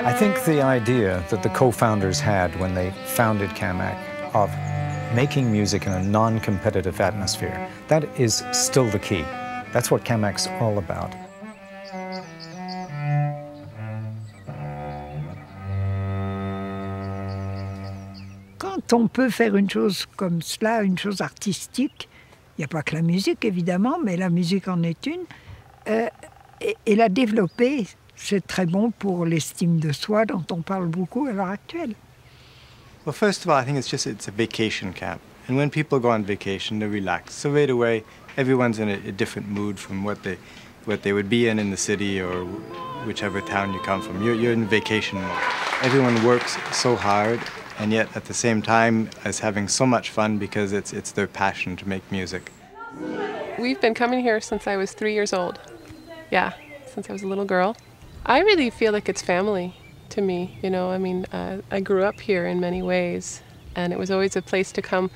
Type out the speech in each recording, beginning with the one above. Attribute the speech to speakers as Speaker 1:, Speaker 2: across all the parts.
Speaker 1: I think the idea that the co-founders had when they founded Cammac of making music in a non-competitive atmosphere, that is still the key. That's what Cammac's all about.
Speaker 2: Quand on peut faire une chose comme cela, une chose artistique, il n'y a pas que la musique évidemment, mais la musique en est une, et la développer, c'est très bon pour l'estime de soi dont on parle beaucoup à l'heure actuelle.
Speaker 3: Well, first of all, I think it's a vacation camp. And when people go on vacation, they relax. So right away, everyone's in a different mood from what they would be in the city or whichever town you come from. You're in vacation mode. Everyone works so hard, and yet at the same time is having so much fun because it's their passion to make music.
Speaker 4: We've been coming here since I was 3 years old. Yeah, since I was a little girl. I really feel like it's family to me, you know. I mean, I grew up here in many ways, and it was always a place to come.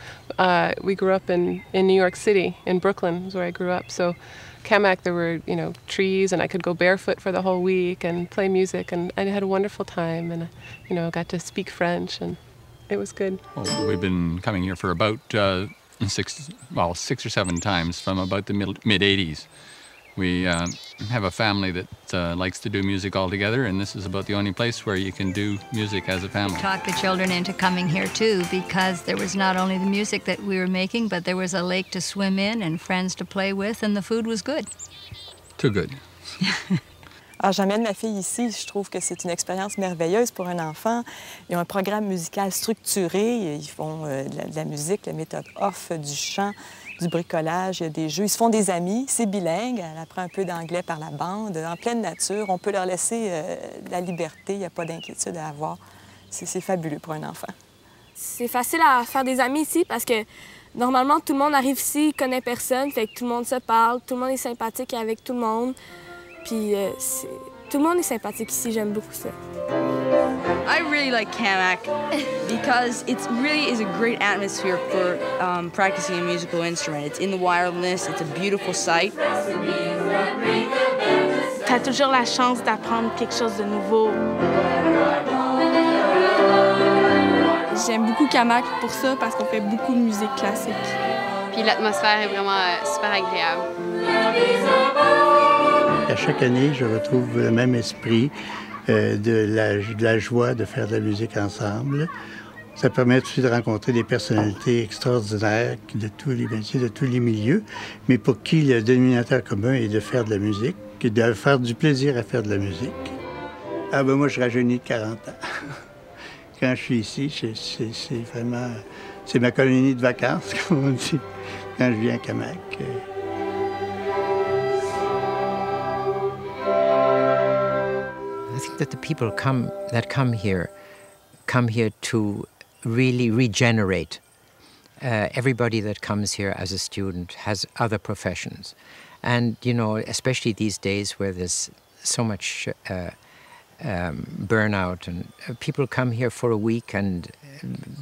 Speaker 4: We grew up in New York City, in Brooklyn is where I grew up. So Cammac, there were, you know, trees, and I could go barefoot for the whole week and play music, and I had a wonderful time, and, you know, got to speak French, and it was good.
Speaker 5: Well, we've been coming here for about 6 or 7 times from about the mid-'80s. We have a family that likes to do music all together, and this is about the only place where you can do music as a family.
Speaker 6: Talk the children into coming here too, because there was not only the music that we were making, but there was a lake to swim in and friends to play with, and the food was good.
Speaker 5: Too good.
Speaker 7: Alors, j'amène ma fille ici, je trouve que c'est une expérience merveilleuse pour un enfant. Ils ont un programme musical structuré, ils font de la musique, la méthode off, du chant, du bricolage, il y a des jeux. Ils se font des amis, c'est bilingue, elle apprend un peu d'anglais par la bande, en pleine nature. On peut leur laisser la liberté, il n'y a pas d'inquiétude à avoir. C'est fabuleux pour un enfant.
Speaker 8: C'est facile à faire des amis ici parce que normalement, tout le monde arrive ici, il connaît personne, fait que tout le monde se parle, tout le monde est sympathique avec tout le monde. Puis tout le monde est sympathique ici, j'aime beaucoup ça.
Speaker 9: I really like Cammac because it really is a great atmosphere for practicing a musical instrument. It's in the wilderness, it's a beautiful sight.
Speaker 8: T'as toujours la chance d'apprendre quelque chose de nouveau. J'aime beaucoup Cammac pour ça parce qu'on fait beaucoup de musique classique.
Speaker 10: Puis l'atmosphère est vraiment super agréable.
Speaker 11: À chaque année, je retrouve le même esprit de la joie de faire de la musique ensemble. Ça permet aussi de rencontrer des personnalités extraordinaires de tous les métiers, de tous les milieux, mais pour qui le dénominateur commun est de faire de la musique, et de faire du plaisir à faire de la musique. Ah ben moi, je rajeunis de 40 ans. Quand je suis ici, c'est vraiment... C'est ma colonie de vacances, comme on dit, quand je viens à Cammac.
Speaker 12: I think that the people that come here to really regenerate. Everybody that comes here as a student has other professions. And, you know, especially these days where there's so much burnout, and people come here for a week and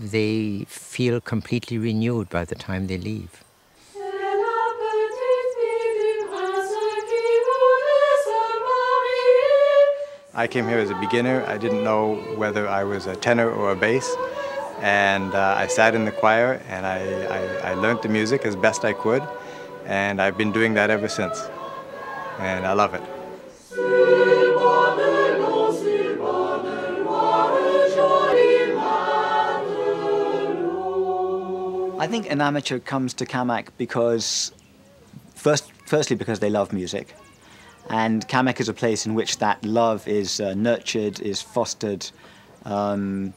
Speaker 12: they feel completely renewed by the time they leave.
Speaker 3: I came here as a beginner. I didn't know whether I was a tenor or a bass. And I sat in the choir and I learned the music as best I could. And I've been doing that ever since. And I love it.
Speaker 13: I think an amateur comes to Cammac because, firstly because they love music. And Cammac is a place in which that love is nurtured, is fostered, and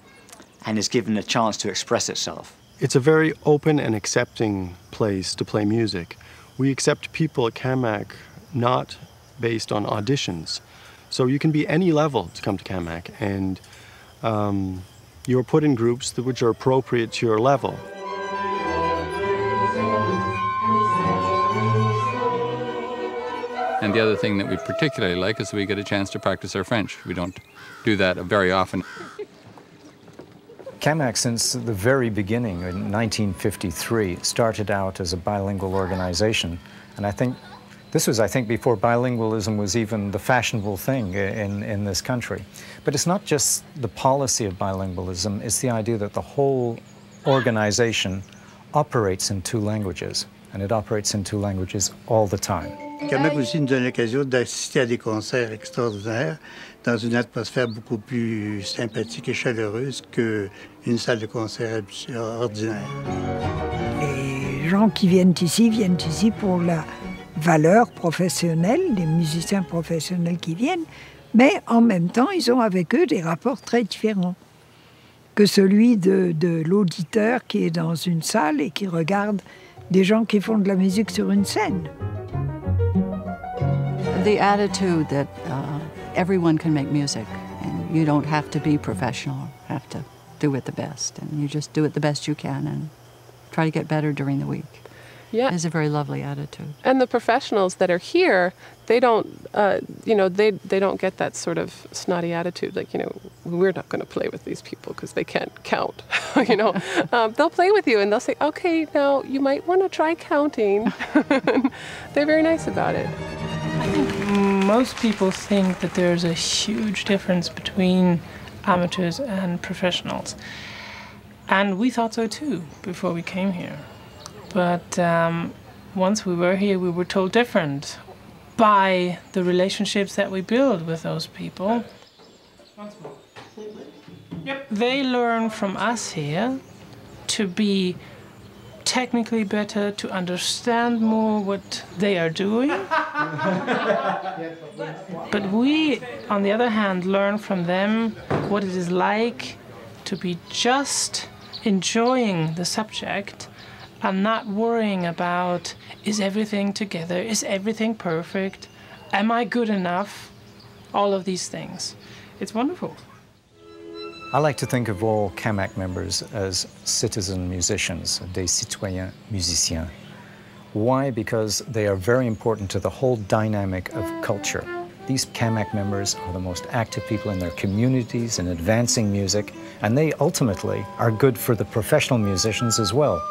Speaker 13: is given a chance to express itself.
Speaker 14: It's a very open and accepting place to play music. We accept people at Cammac not based on auditions. So you can be any level to come to Cammac, and you're put in groups which are appropriate to your level.
Speaker 5: And the other thing that we particularly like is we get a chance to practice our French. We don't do that very often.
Speaker 1: Cammac, since the very beginning in 1953, started out as a bilingual organization. And I think this was, before bilingualism was even the fashionable thing in this country. But it's not just the policy of bilingualism, it's the idea that the whole organization operates in two languages. And it operates in two languages all the time.
Speaker 11: Cammac aussi nous donne l'occasion d'assister à des concerts extraordinaires dans une atmosphère beaucoup plus sympathique et chaleureuse qu'une salle de concert ordinaire.
Speaker 2: Les gens qui viennent ici pour la valeur professionnelle, les musiciens professionnels qui viennent, mais en même temps, ils ont avec eux des rapports très différents que celui de l'auditeur qui est dans une salle et qui regarde des gens qui font de la musique sur une scène.
Speaker 15: The attitude that everyone can make music and you don't have to be professional, have to do it the best, and you just do it the best you can and try to get better during the week.
Speaker 4: Yeah,
Speaker 15: is a very lovely attitude.
Speaker 4: And the professionals that are here, they don't, they don't get that sort of snotty attitude. Like, we're not going to play with these people because they can't count. They'll play with you and they'll say, okay, now you might want to try counting. They're very nice about it.
Speaker 16: I think most people think that there's a huge difference between amateurs and professionals. And we thought so too before we came here. But once we were here, we were told different by the relationships that we build with those people. Yep. They learn from us here to be technically better, to understand more what they are doing. But we, on the other hand, learn from them what it is like to be just enjoying the subject and not worrying about, is everything together? Is everything perfect? Am I good enough? All of these things. It's wonderful.
Speaker 1: I like to think of all Cammac members as citizen musicians, des citoyens musiciens. Why? Because they are very important to the whole dynamic of culture. These Cammac members are the most active people in their communities in advancing music, and they ultimately are good for the professional musicians as well.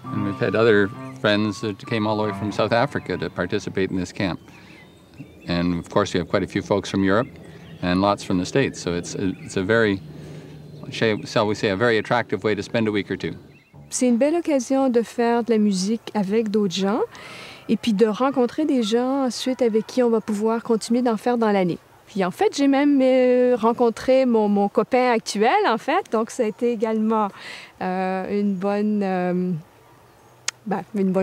Speaker 5: And we've had other friends that came all the way from South Africa to participate in this camp. And of course we have quite a few folks from Europe and lots from the States. So it's a very, shall we say, a very attractive way to spend a week or two.
Speaker 17: C'est une belle occasion de faire de la musique avec d'autres gens et puis de rencontrer des gens ensuite avec qui on va pouvoir continuer d'en faire dans l'année. Puis en fait, j'ai même rencontré mon copain actuel, en fait, donc ça a été également une bonne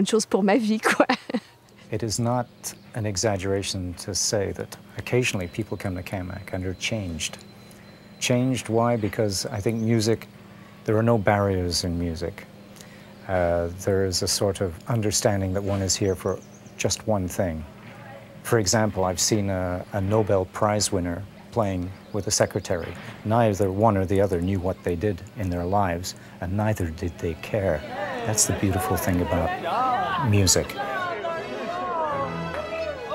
Speaker 17: chose pour ma vie, quoi.
Speaker 1: It is not an exaggeration to say that occasionally people come to Cammac and are changed. Changed, why? Because I think music, there are no barriers in music. There is a sort of understanding that one is here for just one thing. For example, I've seen a Nobel Prize winner playing with a secretary. Neither one or the other knew what they did in their lives, and neither did they care. That's the beautiful thing about music.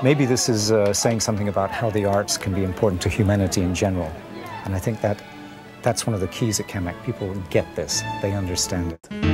Speaker 1: Maybe this is saying something about how the arts can be important to humanity in general. And I think that's one of the keys at Cammac. People get this, they understand it.